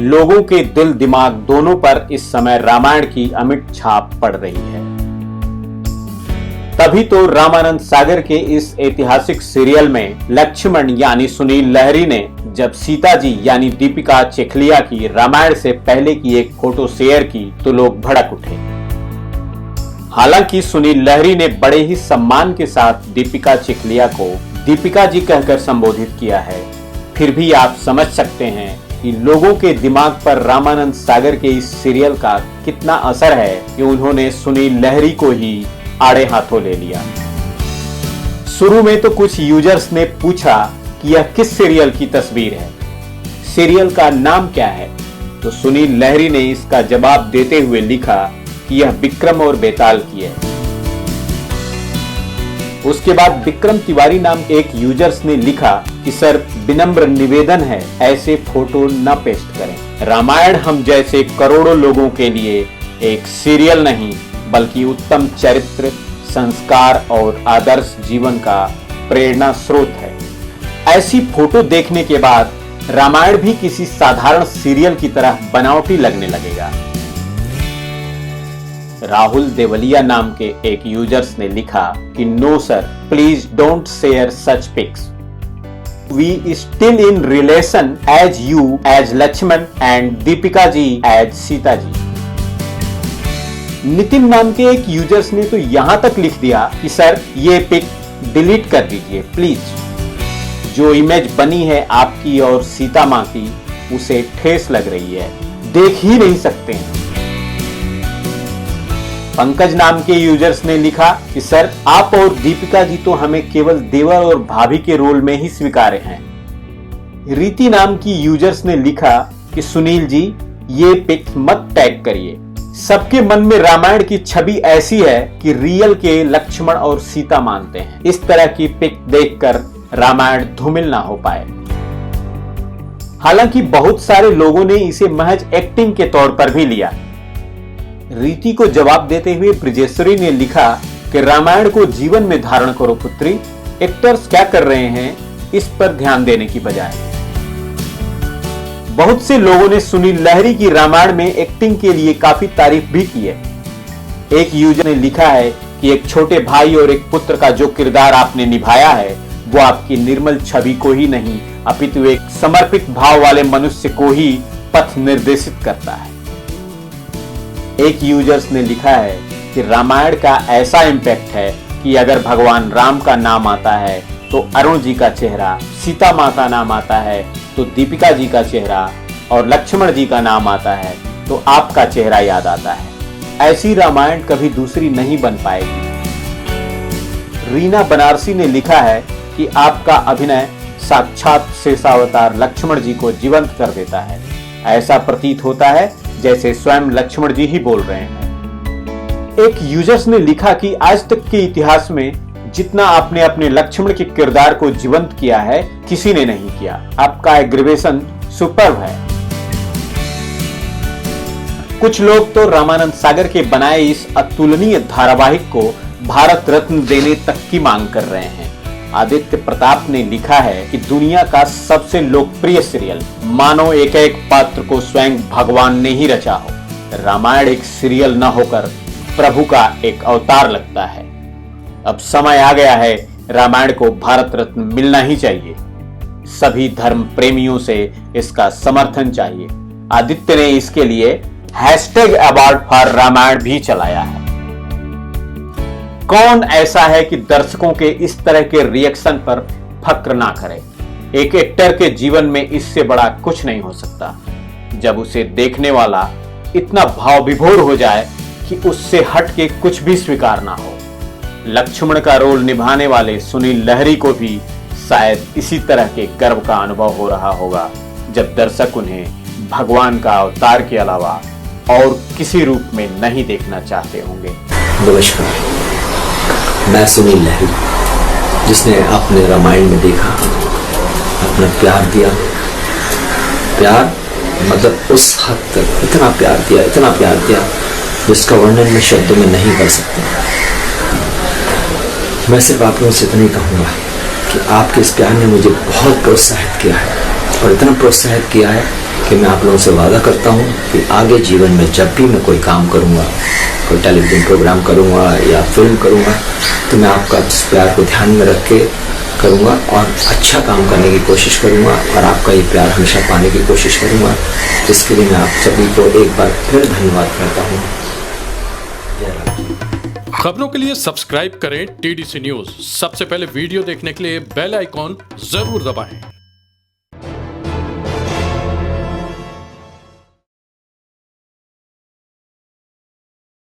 लोगों के दिल दिमाग दोनों पर इस समय रामायण की अमिट छाप पड़ रही है। तभी तो रामानंद सागर के इस ऐतिहासिक सीरियल में लक्ष्मण यानी सुनील लहरी ने जब सीता जी यानी दीपिका चिखलिया की रामायण से पहले की एक फोटो शेयर की तो लोग भड़क उठे। हालांकि सुनील लहरी ने बड़े ही सम्मान के साथ दीपिका चिखलिया को दीपिका जी कहकर संबोधित किया है, फिर भी आप समझ सकते हैं कि लोगों के दिमाग पर रामानंद सागर के इस सीरियल का कितना असर है कि उन्होंने सुनील लहरी को ही आड़े हाथों ले लिया। शुरू में तो कुछ यूजर्स ने पूछा कि यह किस सीरियल की तस्वीर है, सीरियल का नाम क्या है, तो सुनील लहरी ने इसका जवाब देते हुए लिखा कि यह विक्रम और बेताल की है। उसके बाद विक्रम तिवारी नाम एक यूजर्स ने लिखा कि सर विनम्र निवेदन है, ऐसे फोटो न पेस्ट करें। रामायण हम जैसे करोड़ों लोगों के लिए एक सीरियल नहीं बल्कि उत्तम चरित्र, संस्कार और आदर्श जीवन का प्रेरणा स्रोत है। ऐसी फोटो देखने के बाद रामायण भी किसी साधारण सीरियल की तरह बनावटी लगने लगेगा। राहुल देवलिया नाम के एक यूजर्स ने लिखा कि no sir, please don't share such pics. We still in relation as you as Lakshman and Deepika ji as Sita ji. Nitin नाम के एक यूजर्स ने तो यहां तक लिख दिया कि सर ये पिक डिलीट कर दीजिए प्लीज। जो इमेज बनी है आपकी और सीता मां की उसे ठेस लग रही है, देख ही नहीं सकते हैं। पंकज नाम के यूजर्स ने लिखा कि सर आप और दीपिका जी तो हमें केवल देवर और भाभी के रोल में ही स्वीकार्य हैं। रीति नाम की यूजर्स ने लिखा कि सुनील जी ये पिक मत टैग करिए, सबके मन में रामायण की छवि ऐसी है कि रियल के लक्ष्मण और सीता मानते हैं। इस तरह की पिक देखकर रामायण धूमिल ना हो पाए। हालांकि बहुत सारे लोगों ने इसे महज एक्टिंग के तौर पर भी लिया। रीति को जवाब देते हुए ब्रिजेश्वरी ने लिखा कि रामायण को जीवन में धारण करो पुत्री, एक्टर्स क्या कर रहे हैं इस पर ध्यान देने की बजाय। बहुत से लोगों ने सुनील लहरी की रामायण में एक्टिंग के लिए काफी तारीफ भी की है। एक यूजर ने लिखा है कि एक छोटे भाई और एक पुत्र का जो किरदार आपने निभाया है वो आपकी निर्मल छवि को ही नहीं अपितु एक समर्पित भाव वाले मनुष्य को ही पथ निर्देशित करता है। एक यूजर्स ने लिखा है कि रामायण का ऐसा इम्पैक्ट है कि अगर भगवान राम का नाम आता है तो अरुण जी का चेहरा, सीता मां का नाम आता है तो दीपिका जी का चेहरा और लक्ष्मण जी का नाम आता है तो आपका चेहरा याद आता है। ऐसी रामायण कभी दूसरी नहीं बन पाएगी। रीना बनारसी ने लिखा है कि आपका अभिनय साक्षात शेषावतार लक्ष्मण जी को जीवंत कर देता है। ऐसा प्रतीत होता है जैसे स्वयं लक्ष्मण जी ही बोल रहे हैं। एक यूजर्स ने लिखा कि आज तक के इतिहास में जितना आपने अपने लक्ष्मण के किरदार को जीवंत किया है किसी ने नहीं किया। आपका एग्रीवेशन सुपर्ब है। कुछ लोग तो रामानंद सागर के बनाए इस अतुलनीय धारावाहिक को भारत रत्न देने तक की मांग कर रहे हैं। आदित्य प्रताप ने लिखा है कि दुनिया का सबसे लोकप्रिय सीरियल, मानो एक एक पात्र को स्वयं भगवान ने ही रचा हो। रामायण एक सीरियल न होकर प्रभु का एक अवतार लगता है। अब समय आ गया है, रामायण को भारत रत्न मिलना ही चाहिए। सभी धर्म प्रेमियों से इसका समर्थन चाहिए। आदित्य ने इसके लिए #अवार्ड फॉर रामायण भी चलाया है। कौन ऐसा है कि दर्शकों के इस तरह के रिएक्शन पर फक्र ना करे। एक एक्टर के जीवन में इससे बड़ा कुछ नहीं हो सकता जब उसे देखने वाला इतना भाव विभोर हो जाए कि उससे हट के कुछ भी स्वीकार ना हो। लक्ष्मण का रोल निभाने वाले सुनील लहरी को भी शायद इसी तरह के गर्व का अनुभव हो रहा होगा जब दर्शक उन्हें भगवान का अवतार के अलावा और किसी रूप में नहीं देखना चाहते होंगे। नमस्कार, मैं सुनील लहरी, जिसने अपने रामायण में देखा, अपना प्यार दिया। प्यार मतलब उस हद तक इतना प्यार दिया जिसका वर्णन मैं शब्दों में नहीं कर सकता। मैं सिर्फ आप लोगों से इतना ही कहूँगा कि आपके इस प्यार ने मुझे बहुत प्रोत्साहित किया है और इतना प्रोत्साहित किया है कि मैं आप लोगों से वादा करता हूँ कि आगे जीवन में जब भी मैं कोई काम करूँगा, कोई टेलीविज़न प्रोग्राम करूँगा या फिल्म करूँगा, तो मैं आपका इस प्यार को ध्यान में रख के करूँगा और अच्छा काम करने की कोशिश करूँगा और आपका ये प्यार हमेशा पाने की कोशिश करूँगा। इसके लिए मैं आप सभी को एक बार फिर धन्यवाद करता हूँ। जय राम। खबरों के लिए सब्सक्राइब करें TDC न्यूज़। सबसे पहले वीडियो देखने के लिए बेल आइकॉन जरूर दबाएं।